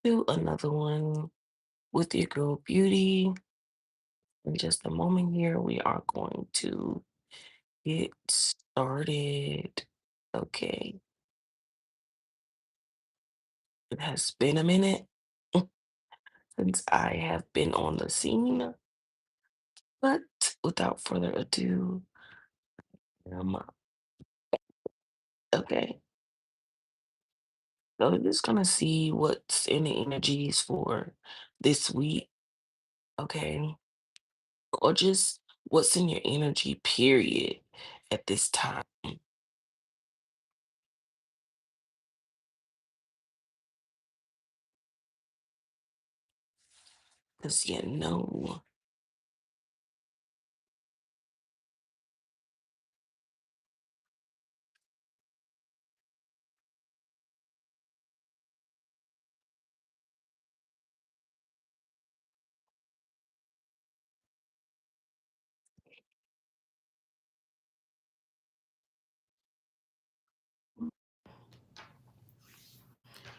do another one with your girl Beauty. In just a moment here, we are going to get started. Okay, it has been a minute since I have been on the scene, but without further ado, um, okay. So we're just gonna see what's in the energies for this week, okay? Or just what's in your energy, period, at this time. Because you know,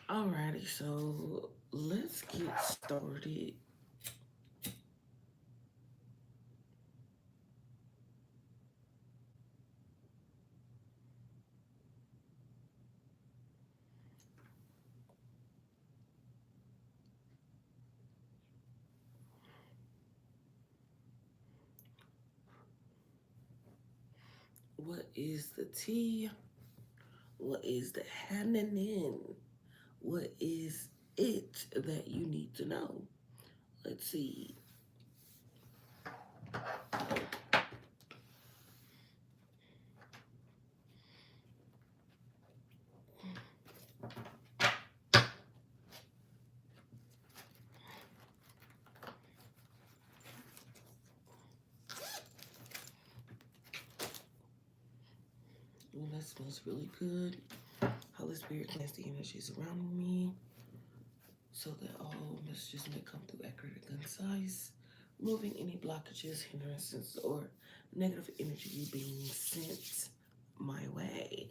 alrighty, so let's get started. What is the tea? What is the happening? What is it that you need to know? Let's see. Well, that smells really good. Holy Spirit cleanse the energies around me so that all messages may come through accurate and concise, removing any blockages, hindrances, or negative energy being sent my way.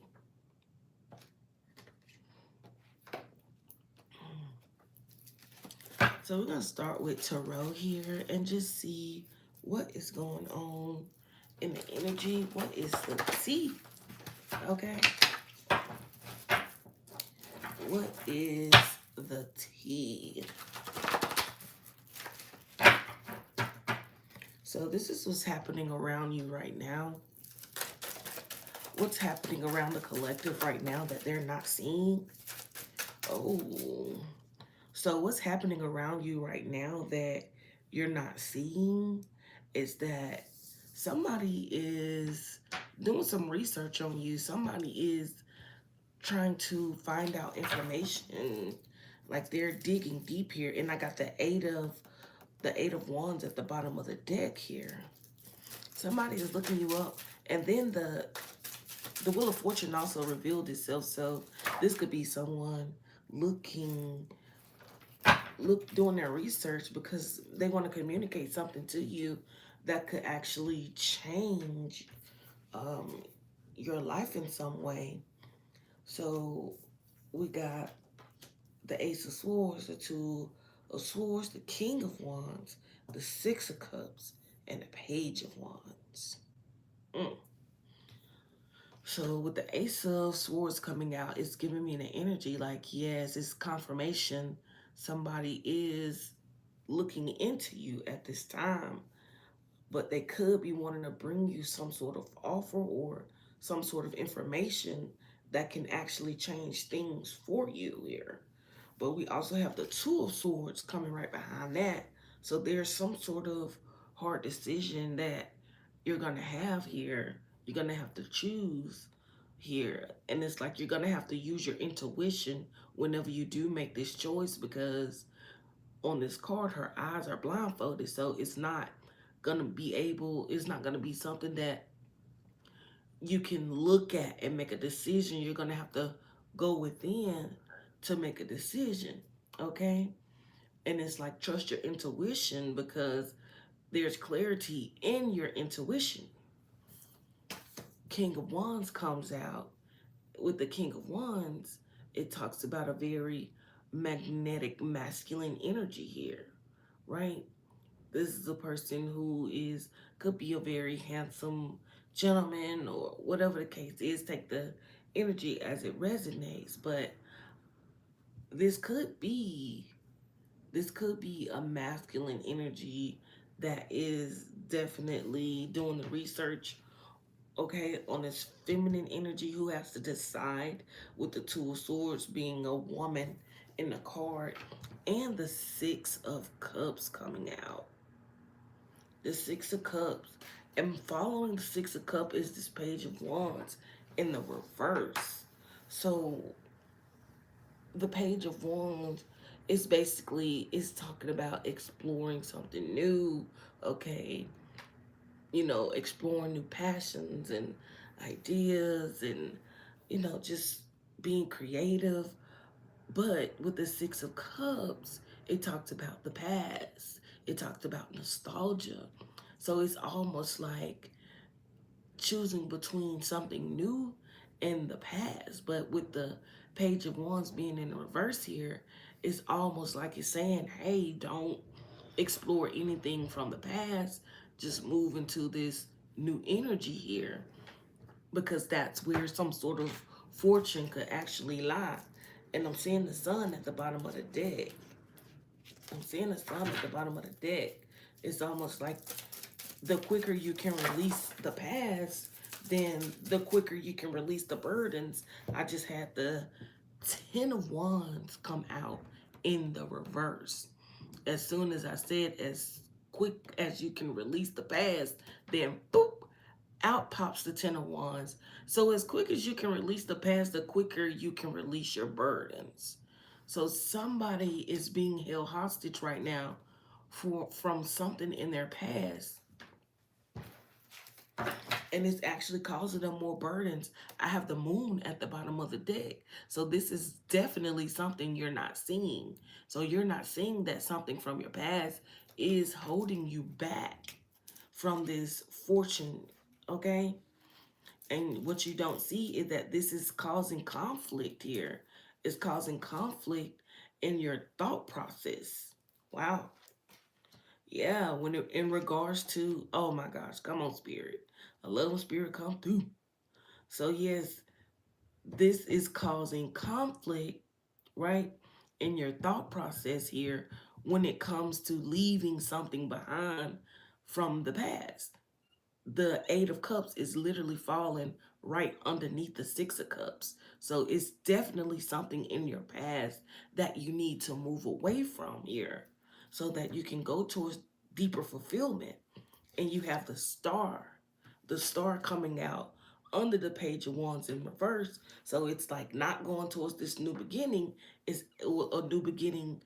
So we're gonna start with tarot here and just see what is going on in the energy. What is the tea? Okay. What is the tea? So this is what's happening around you right now. What's happening around the collective right now that they're not seeing? Oh. So what's happening around you right now that you're not seeing is that somebody is doing some research on you. Somebody is trying to find out information. Like they're digging deep here. And I got the eight of wands at the bottom of the deck here. Somebody is looking you up. And then the Wheel of Fortune also revealed itself. So this could be someone looking doing their research because they want to communicate something to you that could actually change um, your life in some way. So we got the Ace of Swords, the Two of Swords, the King of Wands, the Six of Cups, and the Page of Wands. Mm. So with the Ace of Swords coming out, it's giving me the energy like, yes, it's confirmation. Somebody is looking into you at this time, but they could be wanting to bring you some sort of offer or some sort of information that can actually change things for you here. But we also have the Two of Swords coming right behind that. So there's some sort of hard decision that you're going to have here. You're going to have to choose here. And it's like you're going to have to use your intuition whenever you do make this choice because on this card, her eyes are blindfolded. So it's not going to be something that you can look at and make a decision. You're going to have to go within to make a decision. Okay. And it's like trust your intuition because there's clarity in your intuition. King of Wands comes out. With the King of Wands, it talks about a very, magnetic masculine energy here, right? This is a person who is could be a very handsome gentleman or whatever the case is. Take the energy as it resonates, but this could be this could be a masculine energy that is definitely doing the research, okay, on this feminine energy who has to decide with the Two of Swords being a woman in the card and the Six of Cups coming out. The Six of Cups. And following the Six of Cups is this Page of Wands in the reverse. So the Page of Wands is basically is talking about exploring something new, okay? You know, exploring new passions and ideas and just being creative. But with the Six of Cups, it talked about the past. It talked about nostalgia. So it's almost like choosing between something new and the past. But with the Page of Wands being in reverse here, it's almost like it's saying, hey, don't explore anything from the past. Just move into this new energy here because that's where some sort of fortune could actually lie. And I'm seeing the sun at the bottom of the deck. I'm seeing the sun at the bottom of the deck. It's almost like the quicker you can release the past, then the quicker you can release the burdens. I just had the Ten of Wands come out in the reverse. As soon as I said as quick as you can release the past, then boop, out pops the Ten of Wands. So as quick as you can release the past, the quicker you can release your burdens. So somebody is being held hostage right now from something in their past, and it's actually causing them more burdens. I have the moon at the bottom of the deck. So this is definitely something you're not seeing. So you're not seeing that something from your past is holding you back from this fortune, okay? And what you don't see is that this is causing conflict here. It's causing conflict in your thought process. Wow. Yeah, in regards to, oh my gosh, come on, Spirit. I love when Spirit come through. So yes, this is causing conflict, right, in your thought process here when it comes to leaving something behind from the past. The Eight of Cups is literally falling right underneath the Six of Cups. So it's definitely something in your past that you need to move away from here so that you can go towards deeper fulfillment. And you have the star coming out under the Page of Wands in reverse. So it's like not going towards this new beginning, is a new beginning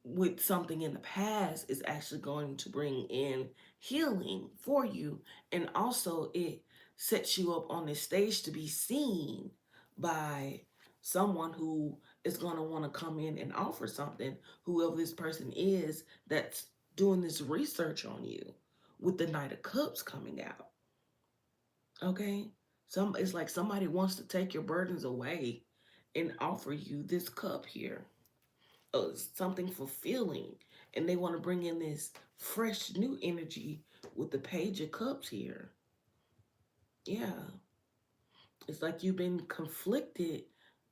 with something in the past is actually going to bring in healing for you. And also it sets you up on this stage to be seen by someone who is going to want to come in and offer something, whoever this person is that's doing this research on you with the Knight of Cups coming out. Okay? It's like somebody wants to take your burdens away and offer you this cup here, something fulfilling, and they want to bring in this fresh new energy with the Page of Cups here. Yeah, it's like you've been conflicted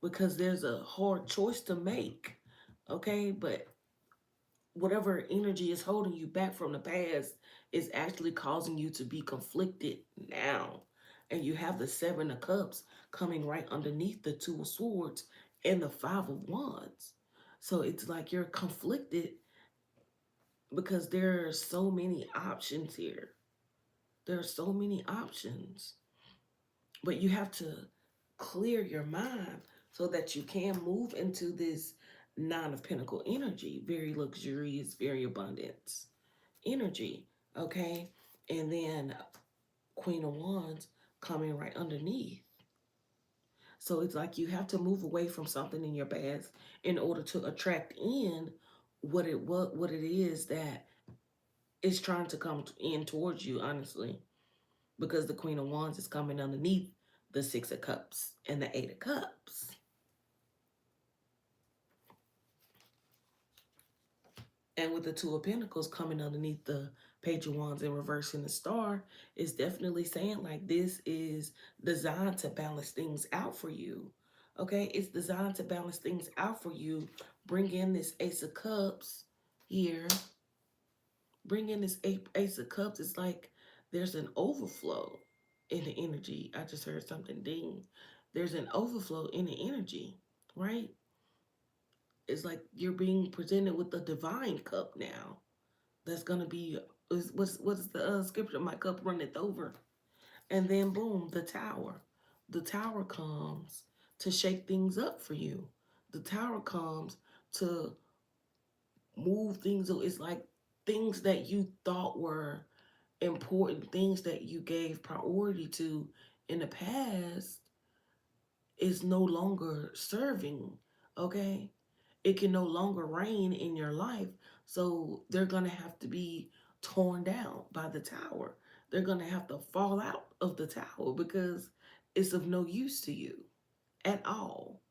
because there's a hard choice to make, okay? But whatever energy is holding you back from the past is actually causing you to be conflicted now. And you have the Seven of Cups coming right underneath the Two of Swords and the Five of Wands. So it's like you're conflicted because there are so many options here. There are so many options. But you have to clear your mind so that you can move into this Nine of Pentacle energy, very luxurious, very abundance energy, okay? And then Queen of Wands coming right underneath. So it's like you have to move away from something in your past in order to attract in what it is that is trying to come in towards you, honestly, because the Queen of Wands is coming underneath the Six of Cups and the Eight of Cups. And with the Two of Pentacles coming underneath the Page of Wands and reversing the star, is definitely saying like this is designed to balance things out for you. Okay, it's designed to balance things out for you. Bring in this Ace of Cups here. Bring in this Ace of Cups. It's like there's an overflow in the energy. I just heard something ding. There's an overflow in the energy, right? It's like you're being presented with the divine cup now. That's gonna be what's the scripture? My cup runneth over, and then boom, the tower. The tower comes to shake things up for you. The tower comes to move things. It's like things that you thought were important, things that you gave priority to in the past is no longer serving. Okay, it can no longer reign in your life. So they're going to have to be torn down by the tower. They're going to have to fall out of the tower because it's of no use to you at all.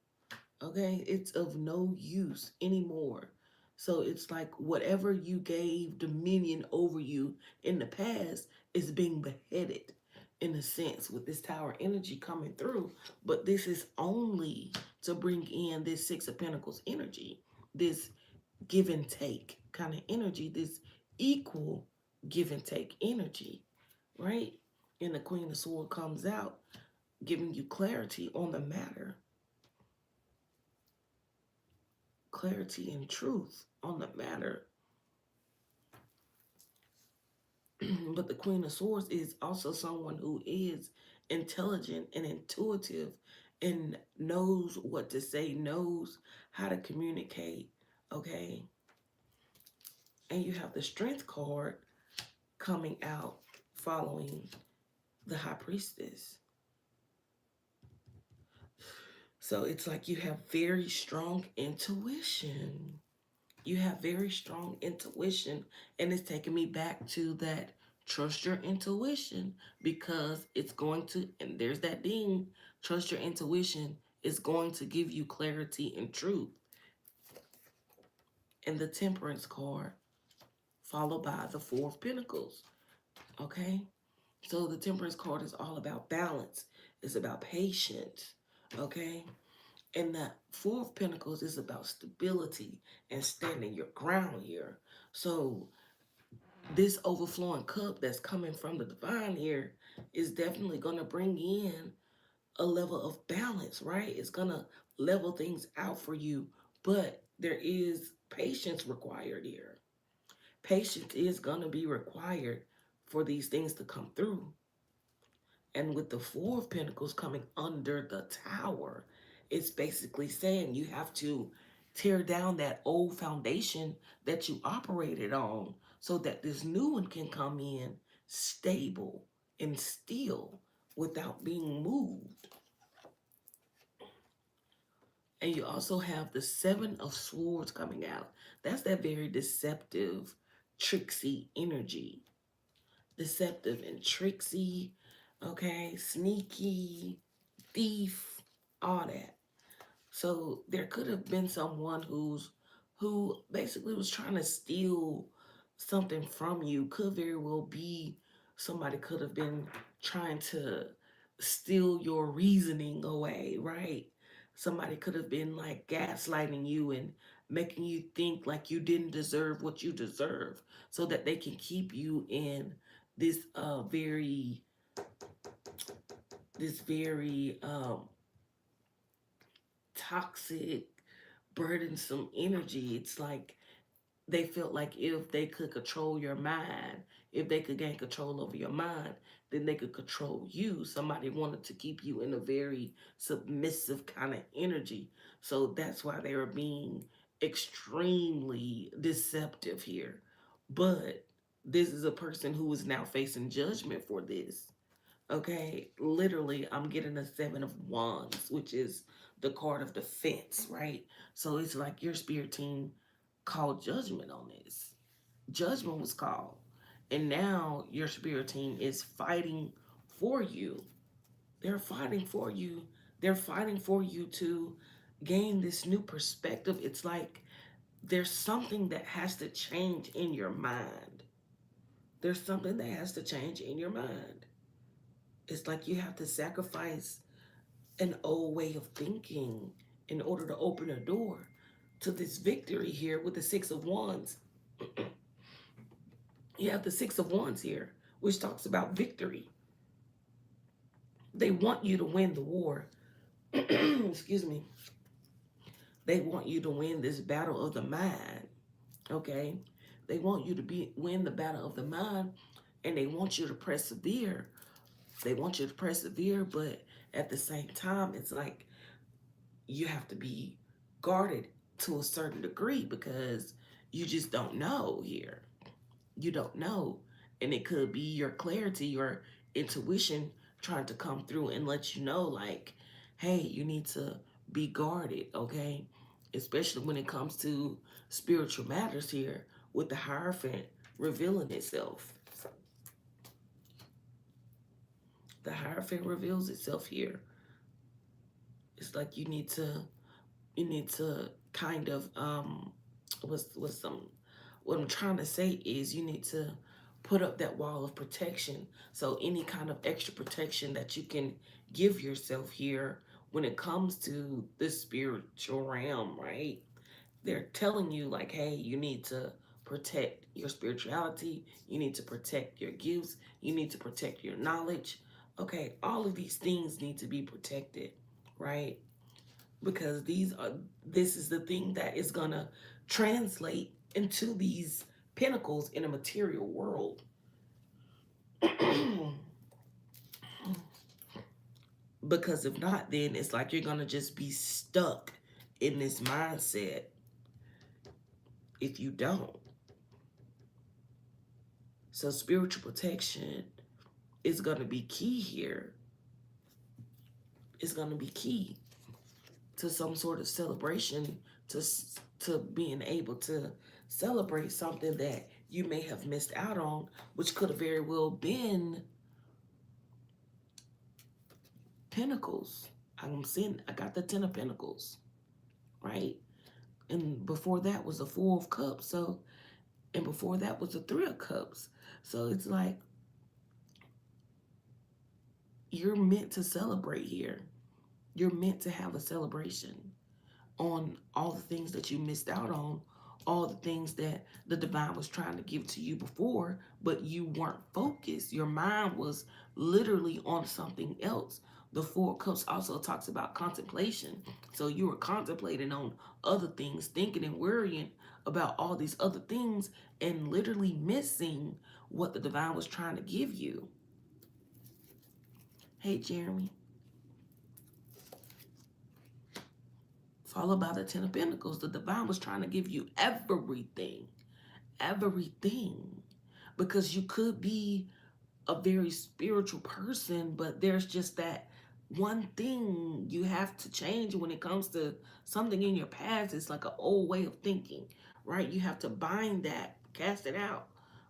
Okay? It's of no use anymore. So it's like whatever you gave dominion over you in the past is being beheaded in a sense with this tower energy coming through. But this is only to bring in this Six of Pentacles energy, this give and take kind of energy, this equal give and take energy, right? And the Queen of Swords comes out giving you clarity on the matter, clarity and truth on the matter. But the Queen of Swords is also someone who is intelligent and intuitive and knows what to say, knows how to communicate, okay? And you have the Strength card coming out following the High Priestess. So it's like you have very strong intuition. You have very strong intuition, and it's taking me back to that trust your intuition because it's going to, and there's that ding, trust your intuition is going to give you clarity and truth. And the Temperance card followed by the Four of Pentacles. Okay, so the Temperance card is all about balance. It's about patience. Okay, and the Four of Pentacles is about stability and standing your ground here. So this overflowing cup that's coming from the divine here is definitely going to bring in a level of balance, right? It's going to level things out for you, but there is patience required here. Patience is going to be required for these things to come through. And with the Four of Pentacles coming under the tower, it's basically saying you have to tear down that old foundation that you operated on so that this new one can come in stable and still without being moved. And you also have the Seven of Swords coming out. That's that very deceptive, tricksy energy. Deceptive and tricksy, okay, sneaky, thief, all that. So there could have been someone who basically was trying to steal something from you. Could very well be somebody could have been trying to steal your reasoning away, right? Somebody could have been like gaslighting you and making you think like you didn't deserve what you deserve so that they can keep you in this very toxic, burdensome energy. It's like they felt like if they could control your mind, if they could gain control over your mind, then they could control you. Somebody wanted to keep you in a very submissive kind of energy. So that's why they were being extremely deceptive here. But this is a person who is now facing judgment for this. Okay, literally, I'm getting a Seven of Wands, which is the card of defense, right? So it's like your spirit team called judgment on this. Judgment was called. And now your spirit team is fighting for you. They're fighting for you. They're fighting for you to gain this new perspective. It's like there's something that has to change in your mind. There's something that has to change in your mind. It's like you have to sacrifice an old way of thinking in order to open a door to this victory here with the Six of Wands. You have the Six of Wands here, which talks about victory. They want you to win the war. Excuse me. They want you to win this battle of the mind. Okay? They want you to win the battle of the mind, and they want you to persevere. They want you to persevere, but at the same time, it's like you have to be guarded to a certain degree because you just don't know here. You don't know. And it could be your clarity, your intuition trying to come through and let you know, like, hey, you need to be guarded, okay? Especially when it comes to spiritual matters here with the Hierophant revealing itself. The Hierophant reveals itself here. It's like you need to kind of what's some what I'm trying to say is you need to put up that wall of protection. So any kind of extra protection that you can give yourself here when it comes to the spiritual realm, right? They're telling you like, hey, you need to protect your spirituality, you need to protect your gifts, you need to protect your knowledge. Okay, all of these things need to be protected, right? Because this is the thing that is gonna translate into these pinnacles in a material world. Because if not, then it's like you're gonna just be stuck in this mindset if you don't. So spiritual protection is gonna be key here. It's gonna be key to some sort of celebration, to being able to celebrate something that you may have missed out on, which could have very well been Pentacles. I got the Ten of Pentacles, right? And before that was the Four of Cups. So, and before that was the Three of Cups. So it's like you're meant to celebrate here. You're meant to have a celebration on all the things that you missed out on, all the things that the divine was trying to give to you before, but you weren't focused. Your mind was literally on something else. The Four of Cups also talks about contemplation. So you were contemplating on other things, thinking and worrying about all these other things and literally missing what the divine was trying to give you. Hey, Jeremy. Followed by the Ten of Pentacles. The divine was trying to give you everything. Everything. Because you could be a very spiritual person, but there's just that one thing you have to change when it comes to something in your past. It's like an old way of thinking, right? You have to bind that, cast it out,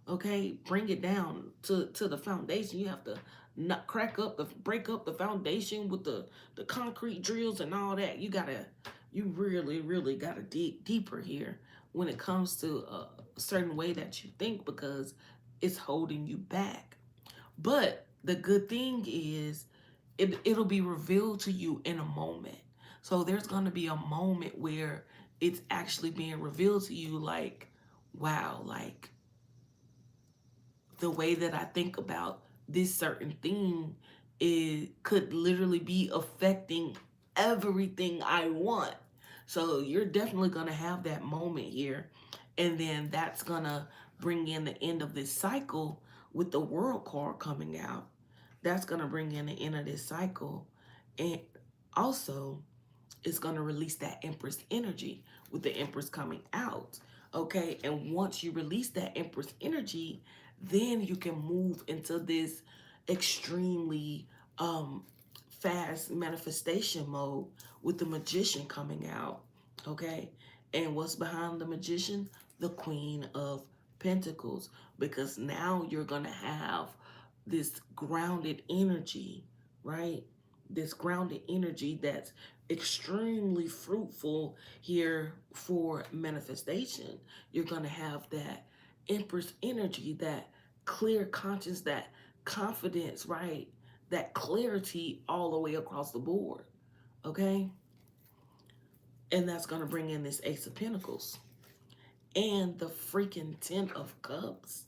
okay? Bring it down to the foundation. You have to not break up the foundation with the concrete drills and all that. You really, really gotta dig deeper here when it comes to a certain way that you think because it's holding you back. But the good thing is it'll be revealed to you in a moment. So there's going to be a moment where it's actually being revealed to you like, wow, like the way that I think about this certain thing, it could literally be affecting everything I want. So you're definitely going to have that moment here. And then that's going to bring in the end of this cycle with the World card coming out. That's going to bring in the end of this cycle. And also, it's going to release that Empress energy with the Empress coming out. Okay, and once you release that Empress energy, then you can move into this extremely fast manifestation mode with the Magician coming out. Okay, and what's behind the Magician? The Queen of Pentacles, because now you're going to have this grounded energy, right? This grounded energy that's extremely fruitful here for manifestation. You're going to have that Empress energy, that clear conscience, that confidence, right? That clarity all the way across the board. Okay? And that's going to bring in this Ace of Pentacles and the freaking Ten of Cups.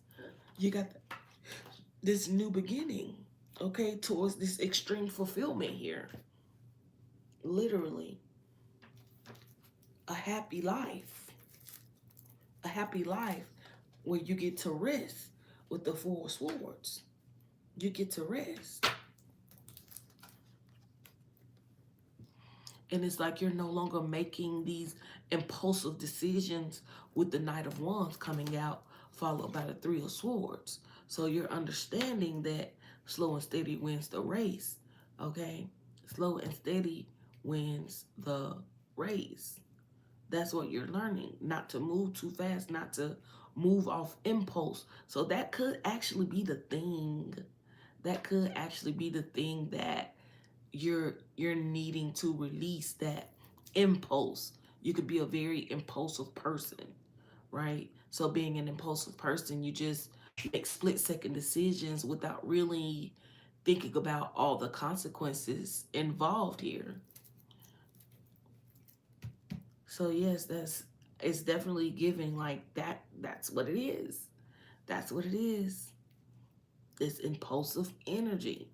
You got this new beginning, okay, towards this extreme fulfillment here. Literally, a happy life. A happy life where you get to rest with the Four of Swords. You get to rest. And it's like you're no longer making these impulsive decisions with the Knight of Wands coming out, followed by the Three of Swords. So you're understanding that slow and steady wins the race, okay? Slow and steady wins the race. That's what you're learning, not to move too fast, not to move off impulse. So that could actually be the thing. That could actually be the thing that you're needing to release, that impulse. You could be a very impulsive person, right? So being an impulsive person, you just make split-second decisions without really thinking about all the consequences involved here. So yes, it's definitely giving like that. That's what it is. That's what it is. It's impulsive energy,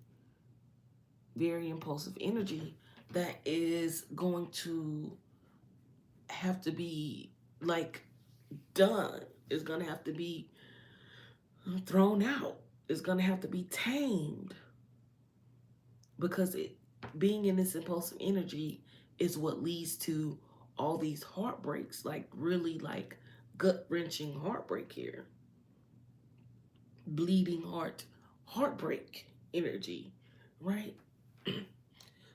very impulsive energy that is going to have to be like done. It's going to have to be thrown out. It's going to have to be tamed because being in this impulsive energy is what leads to all these heartbreaks, like really like gut-wrenching heartbreak here. Bleeding heart, heartbreak energy, right?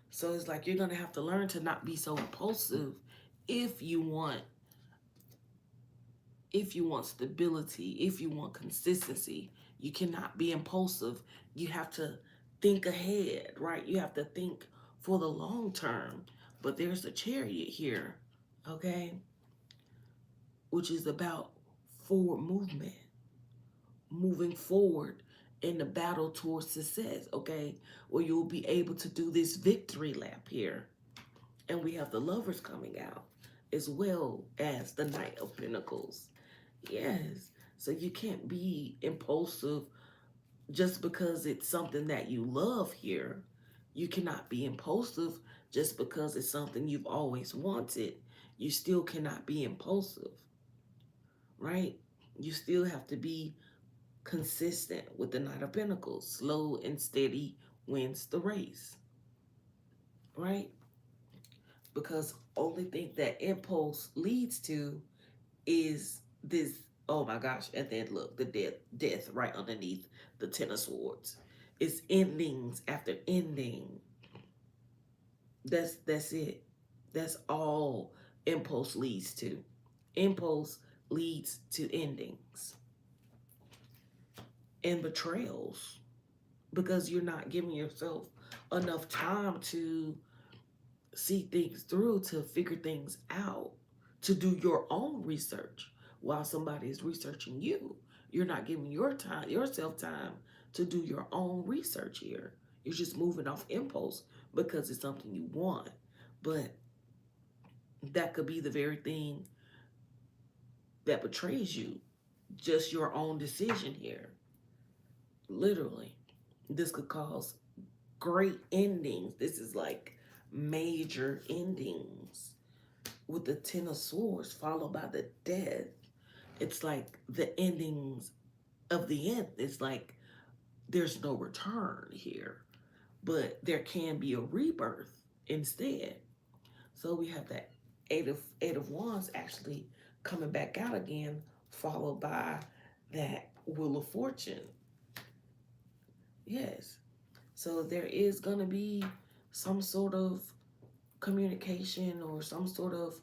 So it's like you're going to have to learn to not be so impulsive if you want stability, if you want consistency. You cannot be impulsive. You have to think ahead, right? You have to think for the long term. But there's the Chariot here, okay? Which is about forward movement, moving forward in the battle towards success, okay? Where you'll be able to do this victory lap here. And we have the Lovers coming out, as well as the Knight of Pentacles. Yes. So you can't be impulsive just because it's something that you love here. You cannot be impulsive just because it's something you've always wanted. You still cannot be impulsive, right? You still have to be consistent with the Knight of Pentacles. Slow and steady wins the race, right? Because only thing that impulse leads to is this. Oh my gosh. And then look, the death right underneath the Ten of Swords. It's endings after ending. That's it. That's all impulse leads to. Impulse leads to endings and betrayals because you're not giving yourself enough time to see things through, to figure things out, to do your own research while somebody is researching you. You're not giving yourself time to do your own research here. You're just moving off impulse because it's something you want. But that could be the very thing that betrays you. Just your own decision here. Literally. This could cause great endings. This is like major endings with the Ten of Swords followed by the death. It's like the endings of the end. It's like there's no return here, but there can be a rebirth instead. So we have that Eight of Wands actually coming back out again, followed by that Wheel of Fortune. Yes. So there is gonna be some sort of communication or some sort of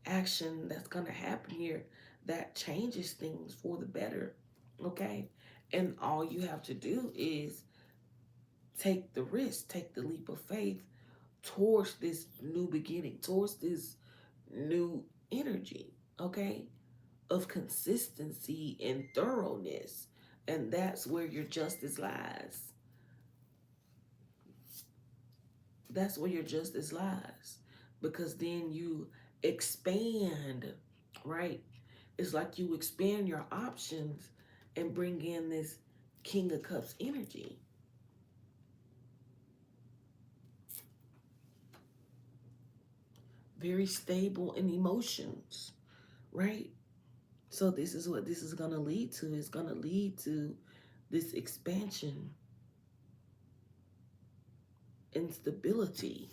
action that's going to happen here that changes things for the better, okay? And all you have to do is take the risk, take the leap of faith, towards this new beginning, towards this new energy, okay, of consistency and thoroughness. And that's where your justice lies. That's where your justice lies. Because then you expand, right? It's like you expand your options and bring in this King of Cups energy. Very stable in emotions, right? So this is what this is going to lead to. It's going to lead to this expansion and stability.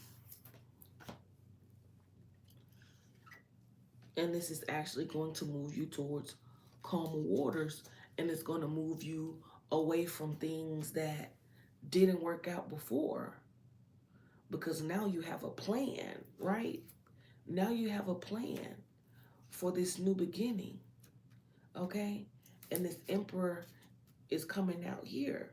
And this is actually going to move you towards calmer waters, and it's going to move you away from things that didn't work out before, because now you have a plan, right? Now you have a plan for this new beginning, okay? And this Emperor is coming out here.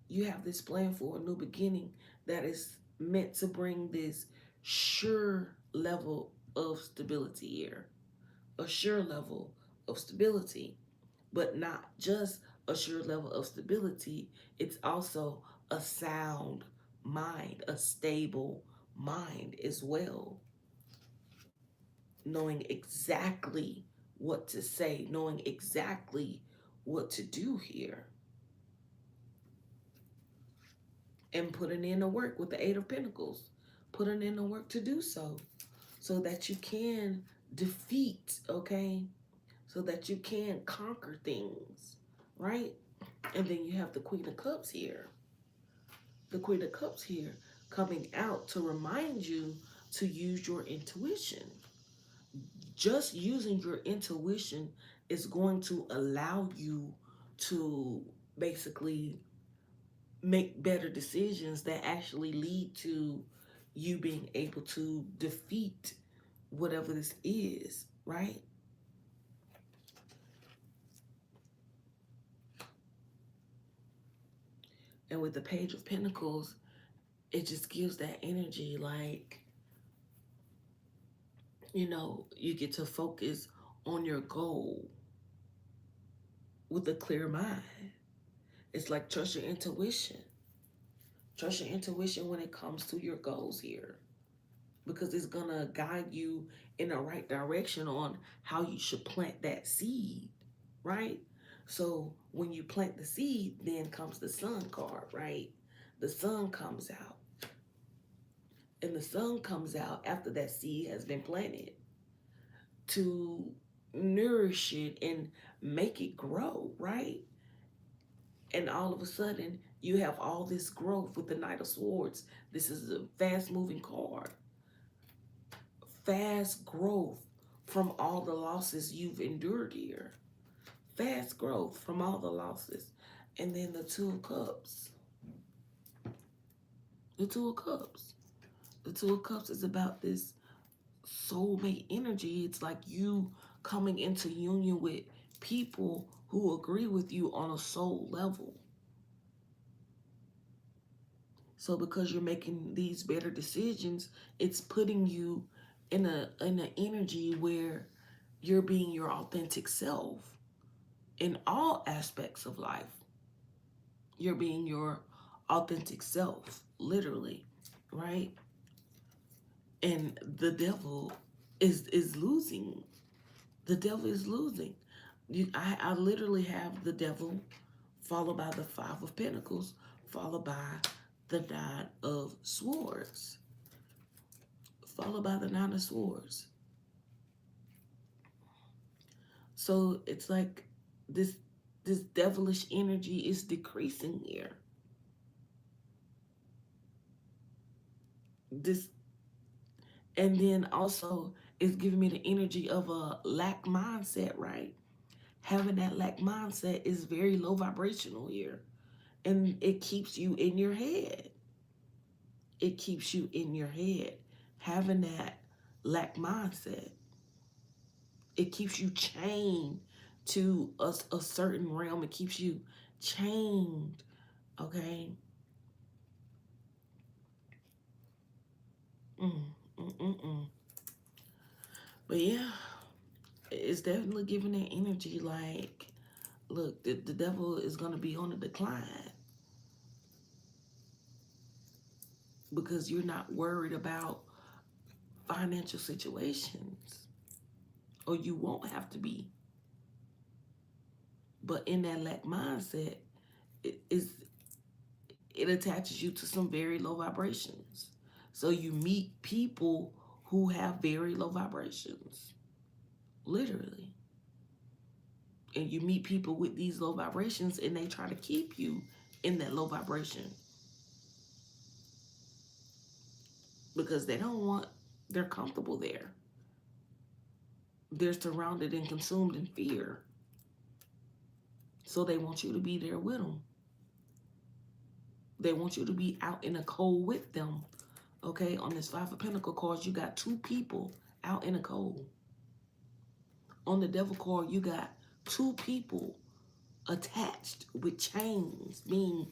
You have this plan for a new beginning that is meant to bring this sure level of stability here. A sure level of stability, but not just a sure level of stability, it's also a sound mind, a stable mind as well. Knowing exactly what to say, knowing exactly what to do here, and putting in the work with the Eight of Pentacles, putting in the work to do so that you can defeat, okay? So that you can conquer things, right? And then you have the Queen of Cups here. The Queen of Cups here coming out to remind you to use your intuition. Just using your intuition is going to allow you to basically make better decisions that actually lead to you being able to defeat whatever this is, right? And with the Page of Pentacles, it just gives that energy like, you get to focus on your goal with a clear mind. It's like trust your intuition. Trust your intuition when it comes to your goals here, because it's going to guide you in the right direction on how you should plant that seed, right? So when you plant the seed, then comes the sun card, right? The sun comes out. And the sun comes out after that seed has been planted to nourish it and make it grow, right? And all of a sudden, you have all this growth with the Knight of Swords. This is a fast moving card. Fast growth from all the losses you've endured here. Fast growth from all the losses. And then the Two of Cups. The Two of Cups. The Two of Cups is about this soulmate energy. It's like you coming into union with people who agree with you on a soul level. So because you're making these better decisions, it's putting you in an energy where you're being your authentic self in all aspects of life. You're being your authentic self, literally, right? And the devil is losing. The devil is losing. I literally have the devil followed by the Five of Pentacles, followed by the Nine of Swords. Followed by the Nine of Swords. So it's like this devilish energy is decreasing here. This, and then also it's giving me the energy of a lack mindset, right? Having that lack mindset is very low vibrational here. And it keeps you in your head. It keeps you in your head. Having that lack mindset, it keeps you chained to a certain realm. It keeps you chained, okay? Mm, mm, mm, mm. But yeah, it's definitely giving that energy like, look, the devil is going to be on the decline because you're not worried about financial situations, or you won't have to be. But in that lack mindset, it is it attaches you to some very low vibrations. So you meet people who have very low vibrations, literally. And you meet people with these low vibrations and they try to keep you in that low vibration because they don't want, they're comfortable there. They're surrounded and consumed in fear. So they want you to be there with them. They want you to be out in the cold with them. Okay, on this Five of Pentacles card, you got two people out in the cold. On the Devil card, you got two people attached with chains, being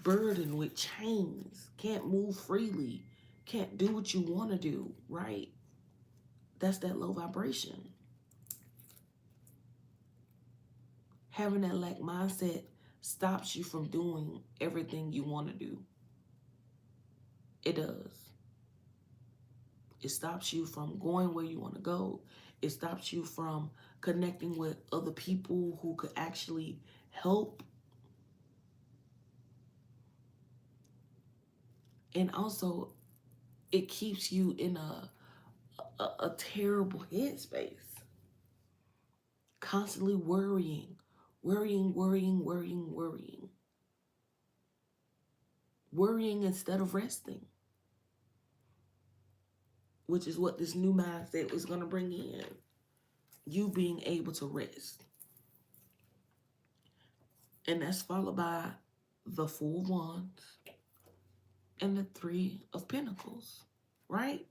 burdened with chains, can't move freely, can't do what you want to do, right? That's that low vibration. Having that lack mindset stops you from doing everything you want to do. It does. It stops you from going where you want to go. It stops you from connecting with other people who could actually help. And also, it keeps you in a terrible headspace. Constantly worrying, worrying, worrying, worrying, worrying. Worrying instead of resting, which is what this new mindset is going to bring in. You being able to rest. And that's followed by the Four of Wands and the Three of Pentacles, right?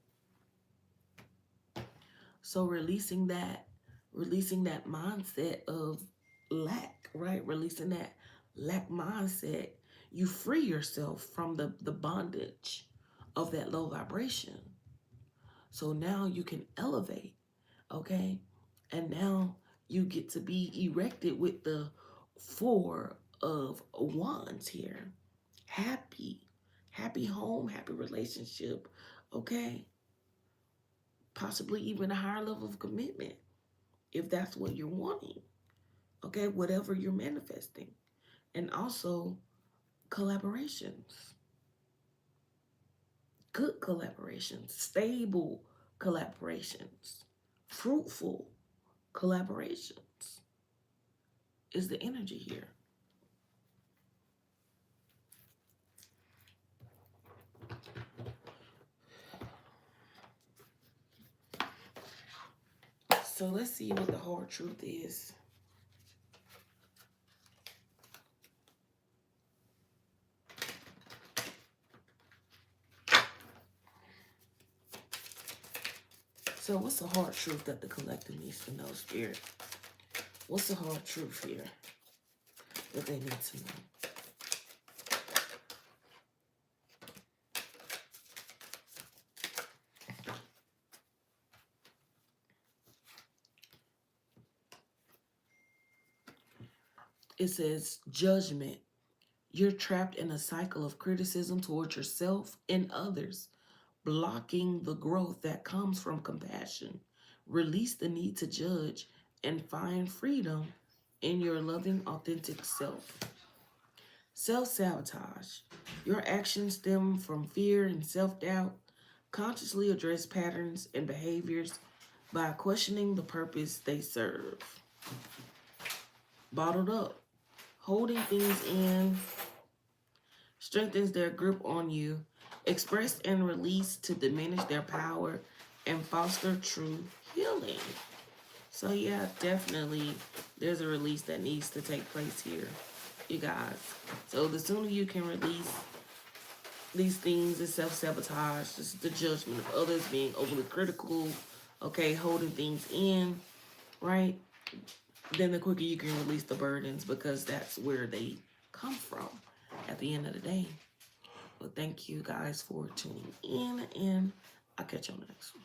So releasing that mindset of lack, right? Releasing that lack mindset, you free yourself from the bondage of that low vibration. So now you can elevate, okay? And now you get to be erected with the Four of Wands here. Happy, happy home, happy relationship, okay? Possibly even a higher level of commitment if that's what you're wanting, okay? Whatever you're manifesting. And also collaborations, good collaborations, stable collaborations, fruitful collaborations is the energy here. So let's see what the hard truth is. So what's the hard truth that the collective needs to know, Spirit? What's the hard truth here that they need to know? It says judgment. You're trapped in a cycle of criticism towards yourself and others, blocking the growth that comes from compassion. Release the need to judge and find freedom in your loving, authentic self. Self-sabotage. Your actions stem from fear and self-doubt. Consciously address patterns and behaviors by questioning the purpose they serve. Bottled up. Holding things in strengthens their grip on you. Express and release to diminish their power and foster true healing. So yeah, definitely there's a release that needs to take place here, you guys. So the sooner you can release these things, the self-sabotage, the judgment of others, being overly critical, okay, holding things in, right? Then the quicker you can release the burdens, because that's where they come from at the end of the day. But thank you guys for tuning in, and I'll catch you on the next one.